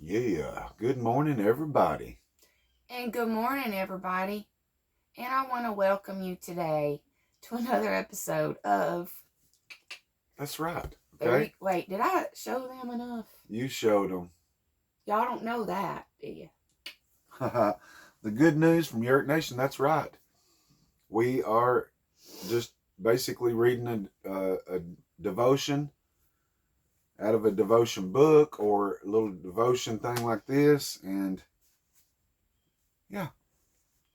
Yeah, good morning, everybody. And good morning, everybody. And I want to welcome you today to another episode of That's right, okay? Three. Wait, did I show them enough? You showed them. Y'all don't know that, do you? The good news from Yerk Nation, that's right. We are just basically reading a devotion out of a devotion book or a little devotion thing like this. And yeah,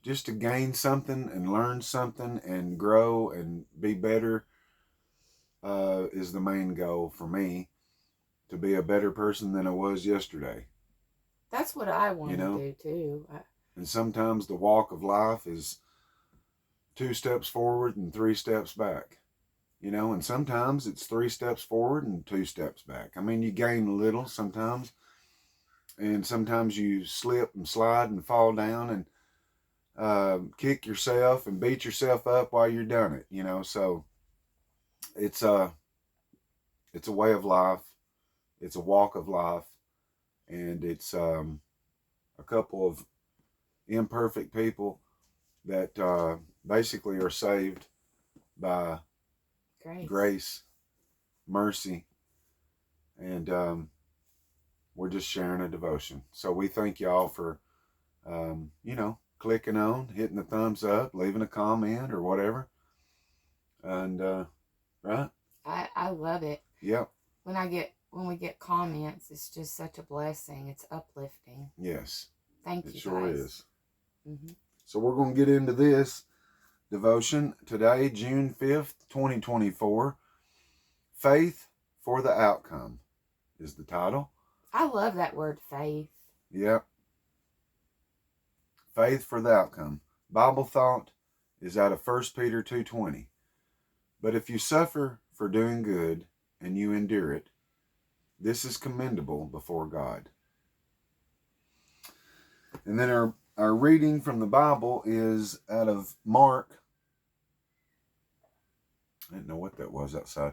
just to gain something and learn something and grow and be better is the main goal for me, to be a better person than I was yesterday. That's what I You want to know, do too. and sometimes the walk of life is 2 steps forward and 3 steps back, and sometimes it's 3 steps forward and 2 steps back. I mean, you gain a little sometimes, and sometimes you slip and slide and fall down and kick yourself and beat yourself up while you're doing it. So it's a way of life, it's a walk of life, and it's a couple of imperfect people that basically are saved by grace, mercy, and we're just sharing a devotion. So we thank y'all for, clicking on, hitting the thumbs up, leaving a comment or whatever. And, right? I love it. Yep. When we get comments, it's just such a blessing. It's uplifting. Yes. Thank it you, sure guys. is. Mm-hmm. So we're going to get into this devotion today, June 5th, 2024. Faith for the Outcome is the title. I love that word, faith. Yep. Faith for the outcome. Bible thought is out of 1 Peter 2:20. But if you suffer for doing good and you endure it, this is commendable before God. And then our reading from the Bible is out of Mark. I didn't know what that was outside.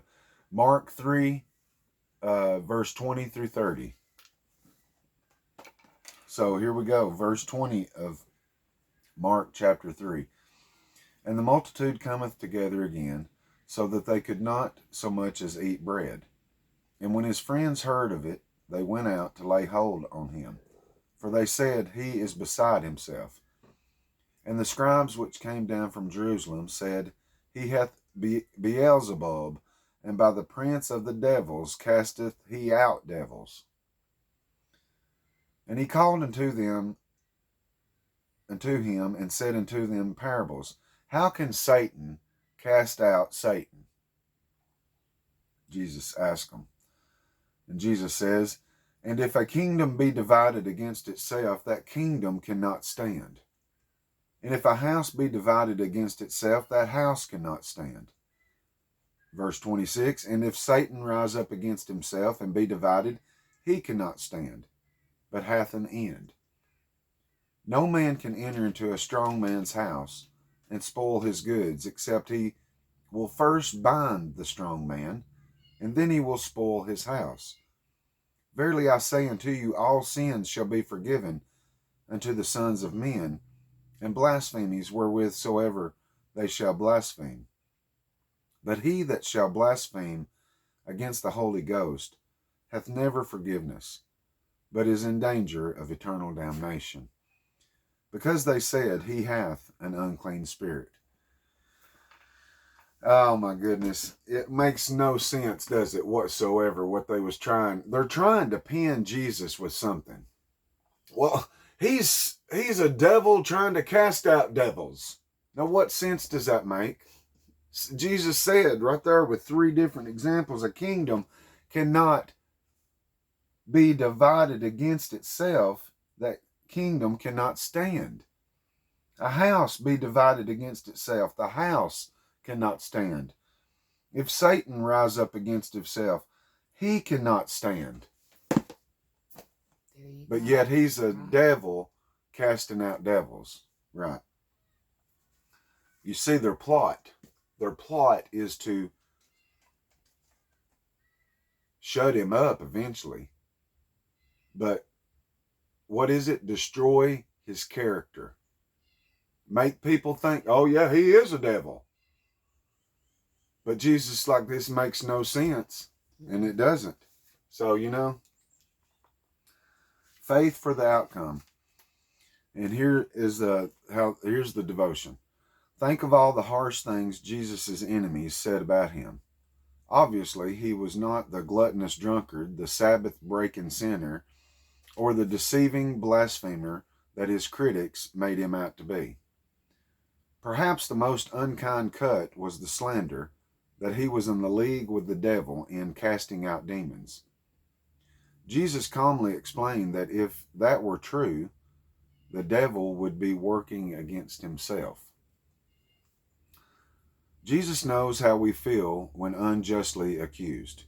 Mark 3, verse 20 through 30. So here we go. Verse 20 of Mark chapter 3. And the multitude cometh together again, so that they could not so much as eat bread. And when his friends heard of it, they went out to lay hold on him. For they said, He is beside himself. And the scribes which came down from Jerusalem said, He hath Beelzebub, and by the prince of the devils casteth he out devils. And he called unto him, and said unto them parables. How can Satan cast out Satan? Jesus asked them. And Jesus says, And if a kingdom be divided against itself, that kingdom cannot stand. And if a house be divided against itself, that house cannot stand. Verse 26, And if Satan rise up against himself and be divided, he cannot stand, but hath an end. No man can enter into a strong man's house and spoil his goods, except he will first bind the strong man, and then he will spoil his house. Verily I say unto you, all sins shall be forgiven unto the sons of men, and blasphemies wherewith soever they shall blaspheme. But he that shall blaspheme against the Holy Ghost hath never forgiveness, but is in danger of eternal damnation, because they said, He hath an unclean spirit. Oh my goodness. It makes no sense, does it, whatsoever, what they're trying to pin Jesus with something. Well, he's a devil trying to cast out devils. Now, what sense does that make? Jesus said right there with 3 different examples, a kingdom cannot be divided against itself. That kingdom cannot stand. A house be divided against itself. The house cannot stand. If Satan rise up against himself, he cannot stand. But yet he's a devil casting out devils. Right. You see their plot. Their plot is to shut him up eventually. But what is it? Destroy his character. Make people think, oh yeah, he is a devil. But Jesus, like, this makes no sense. And it doesn't. So, faith for the outcome. And here's the devotion. Think of all the harsh things Jesus' enemies said about him. Obviously, he was not the gluttonous drunkard, the Sabbath-breaking sinner, or the deceiving blasphemer that his critics made him out to be. Perhaps the most unkind cut was the slander that he was in the league with the devil in casting out demons. Jesus calmly explained that if that were true, the devil would be working against himself. Jesus knows how we feel when unjustly accused.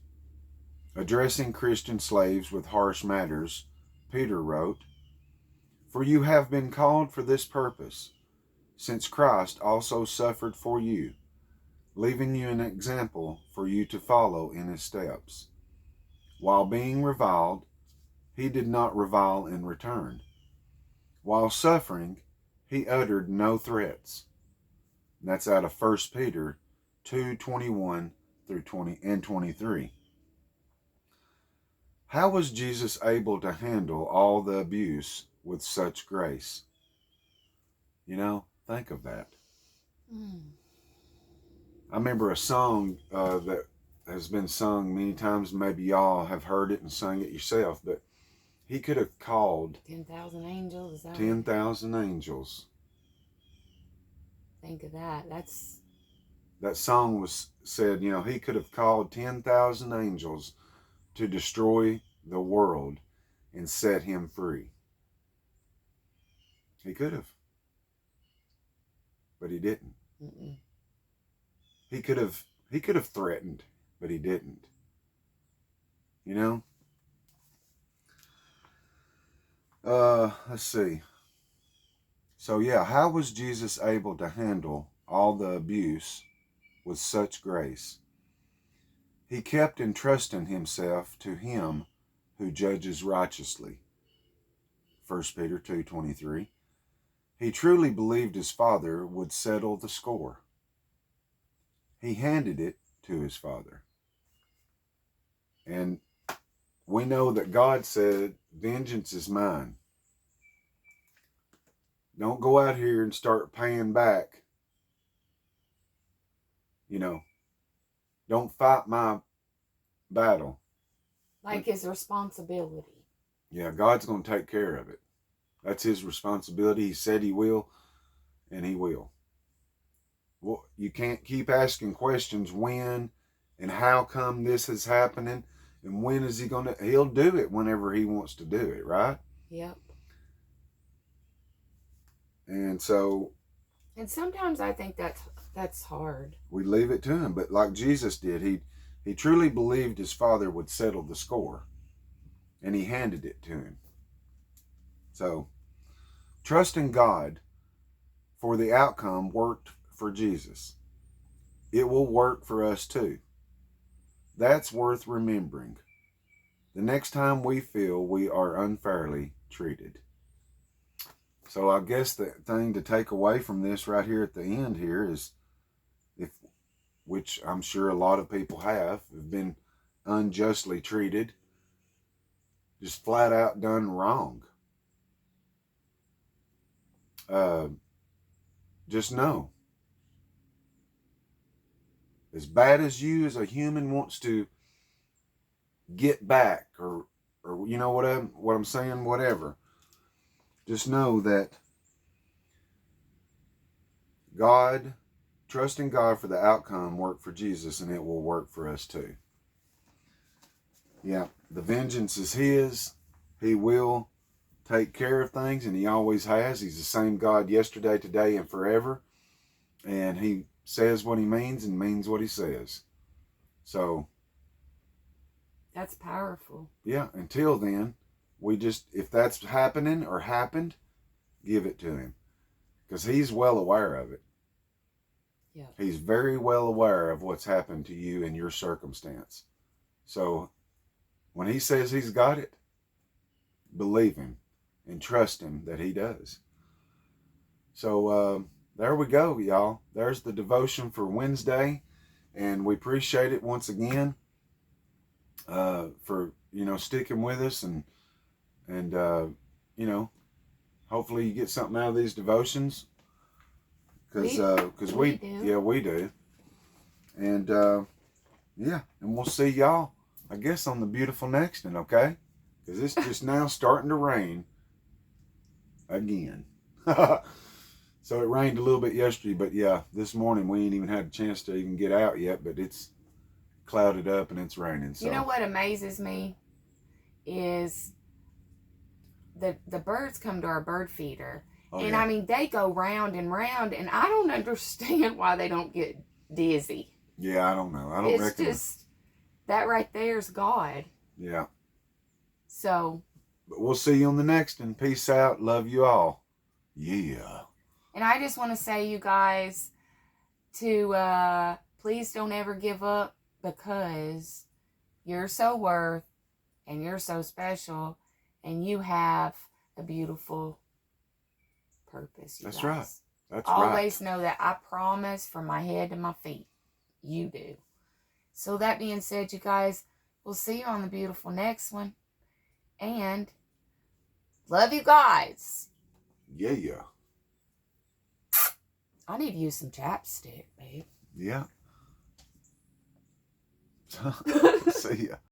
Addressing Christian slaves with harsh matters, Peter wrote, "For you have been called for this purpose, since Christ also suffered for you, leaving you an example for you to follow in his steps. While being reviled, he did not revile in return. While suffering, he uttered no threats." And that's out of 1 Peter 2:21 through 20 and 23. How was Jesus able to handle all the abuse with such grace? Think of that. I remember a song that has been sung many times. Maybe y'all have heard it and sung it yourself, but he could have called 10,000 angels. Is that 10,000 angels. Think of that. That song was said, he could have called 10,000 angels to destroy the world and set him free. He could have. But he didn't. Mm-mm. He could have threatened, but he didn't. Let's see. So yeah, how was Jesus able to handle all the abuse with such grace? He kept entrusting himself to him who judges righteously. 1 Peter 2:23. He truly believed his Father would settle the score. He handed it to his Father. And we know that God said, "Vengeance is mine." Don't go out here and start paying back. Don't fight my battle. Like his responsibility. Yeah, God's going to take care of it. That's his responsibility. He said he will, and he will. Well, you can't keep asking questions when and how come this is happening and when is he going to... He'll do it whenever he wants to do it, right? Yep. And so... And sometimes I think that's hard. We leave it to him, but like Jesus did, he truly believed his Father would settle the score, and he handed it to him. So, trusting God for the outcome worked for Jesus. It will work for us too. That's worth remembering the next time we feel we are unfairly treated. So I guess the thing to take away from this right here at the end here is, which I'm sure a lot of people have been unjustly treated, just flat out done wrong. Just know, as bad as you as a human wants to get back, or what I'm saying, whatever, just know that God, trusting God for the outcome worked for Jesus, and it will work for us too. Yeah, the vengeance is his. He will take care of things, and he always has. He's the same God yesterday, today, and forever. And he says what he means and means what he says. So that's powerful. Yeah, until then, if that's happening or happened, give it to him, because he's well aware of it. Yeah. He's very well aware of what's happened to you in your circumstance. So when he says he's got it, believe him. and trust him that he does. So there we go, y'all. There's the devotion for Wednesday, and we appreciate it once again for sticking with us, and hopefully you get something out of these devotions, because we do. Yeah, we do. And and we'll see y'all, I guess, on the beautiful next one, okay? Because it's just now starting to rain again. So it rained a little bit yesterday, but yeah, this morning we ain't even had a chance to even get out yet, but it's clouded up and it's raining. So You know what amazes me is the birds come to our bird feeder. And yeah. I mean, they go round and round, and I don't understand why they don't get dizzy. Yeah, I don't know. I don't It's reckon. just, that right there is God. Yeah. So. But we'll see you on the next one. Peace out. Love you all. Yeah. And I just want to say, you guys, to please don't ever give up, because you're so worth, and you're so special, and you have a beautiful purpose. That's guys. right. That's Always right. know that I promise, from my head to my feet, you do. So that being said, you guys, we'll see you on the beautiful next one. And love you guys. Yeah. I need to use some chapstick, babe. Yeah. See ya.